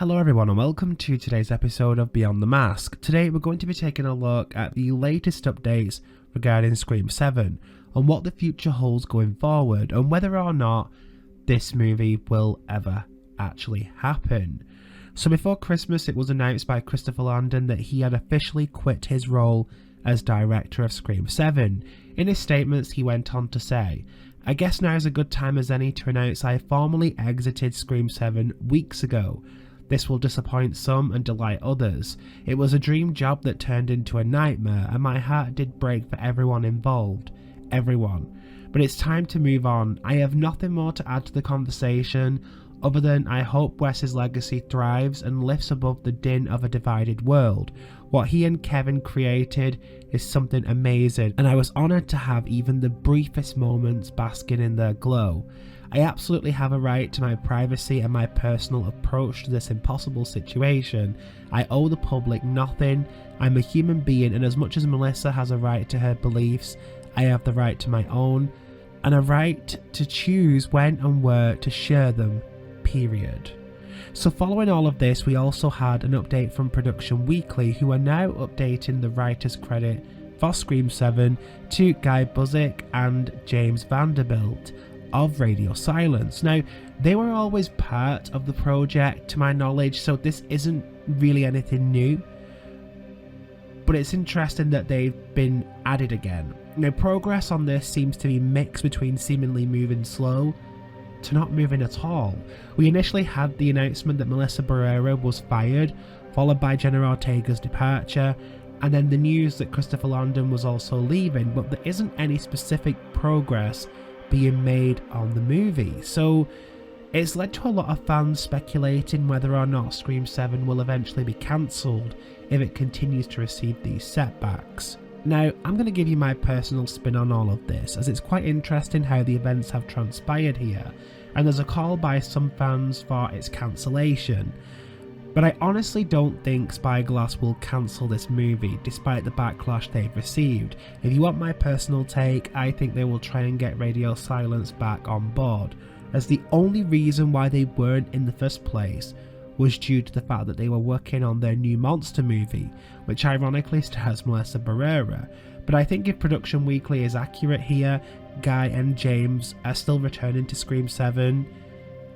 Hello everyone and welcome to today's episode of Beyond the Mask. Today we're going to be taking a look at the latest updates regarding Scream 7 and what the future holds going forward and whether or not this movie will ever actually happen. So before Christmas it was announced by Christopher Landon that he had officially quit his role as director of Scream 7. In his statements he went on to say, "I guess now is a good time as any to announce I formally exited Scream 7 weeks ago. This will disappoint some and delight others. It was a dream job that turned into a nightmare and my heart did break for everyone involved. Everyone. But it's time to move on. I have nothing more to add to the conversation other than I hope Wes's legacy thrives and lifts above the din of a divided world. What he and Kevin created is something amazing and I was honoured to have even the briefest moments basking in their glow. I absolutely have a right to my privacy and my personal approach to this impossible situation. I owe the public nothing. I'm a human being and as much as Melissa has a right to her beliefs, I have the right to my own and a right to choose when and where to share them, period." So following all of this, we also had an update from Production Weekly, who are now updating the writer's credit for Scream 7 to Guy Busick and James Vanderbilt of Radio Silence. Now, they were always part of the project to my knowledge, so this isn't really anything new, but it's interesting that they've been added again. Now, progress on this seems to be mixed between seemingly moving slow to not moving at all. We initially had the announcement that Melissa Barrera was fired, followed by Jenna Ortega's departure, and then the news that Christopher Landon was also leaving, but there isn't any specific progress being made on the movie. So it's led to a lot of fans speculating whether or not Scream 7 will eventually be cancelled if it continues to receive these setbacks. Now, I'm going to give you my personal spin on all of this, as it's quite interesting how the events have transpired here, and there's a call by some fans for its cancellation. But I honestly don't think Spyglass will cancel this movie, despite the backlash they've received. If you want my personal take, I think they will try and get Radio Silence back on board, as the only reason why they weren't in the first place was due to the fact that they were working on their new monster movie, which ironically stars Melissa Barrera. But I think if Production Weekly is accurate here, Guy and James are still returning to Scream 7,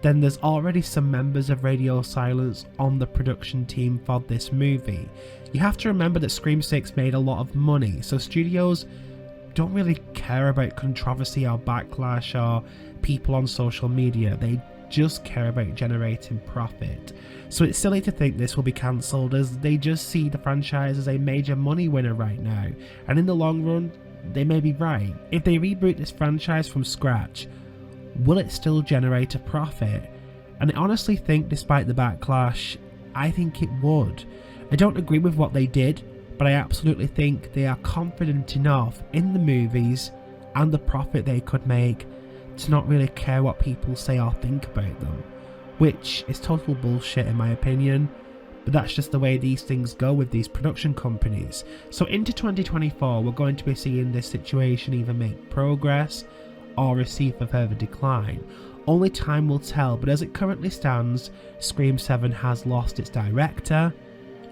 then there's already some members of Radio Silence on the production team for this movie. You have to remember that Scream 6 made a lot of money, so studios don't really care about controversy or backlash or people on social media. They just care about generating profit. So it's silly to think this will be cancelled, as they just see the franchise as a major money winner right now, and in the long run they may be right. If they reboot this franchise from scratch, will it still generate a profit? And I honestly think, despite the backlash, I think it would. I don't agree with what they did, but I absolutely think they are confident enough in the movies and the profit they could make to not really care what people say or think about them, which is total bullshit in my opinion, but that's just the way these things go with these production companies. So into 2024 we're going to be seeing this situation either make progress or receive a further decline. Only time will tell, but as it currently stands, Scream 7 has lost its director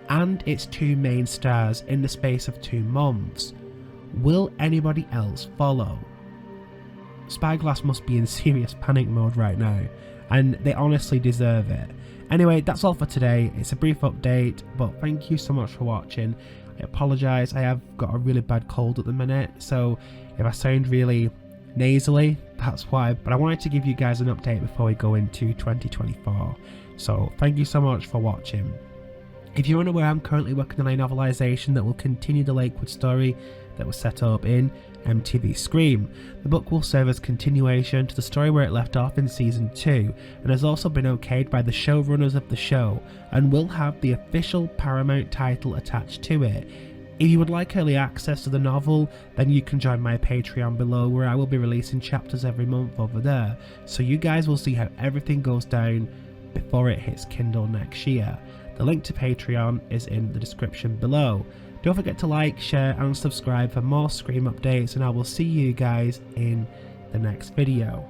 and its two main stars in the space of 2 months. Will anybody else follow? Spyglass must be in serious panic mode right now, and they honestly deserve it. Anyway, that's all for today. It's a brief update, but thank you so much for watching. I apologise, I have got a really bad cold at the minute, so if I sound really nasally, that's why, but I wanted to give you guys an update before we go into 2024. So thank you so much for watching. If you're unaware, I'm currently working on a novelisation that will continue the Lakewood story that was set up in MTV Scream. The book will serve as continuation to the story where it left off in season 2 and has also been okayed by the showrunners of the show and will have the official Paramount title attached to it. If you would like early access to the novel, then you can join my Patreon below, where I will be releasing chapters every month over there, so you guys will see how everything goes down before it hits Kindle next year. The link to Patreon is in the description below. Don't forget to like, share and subscribe for more Scream updates, and I will see you guys in the next video.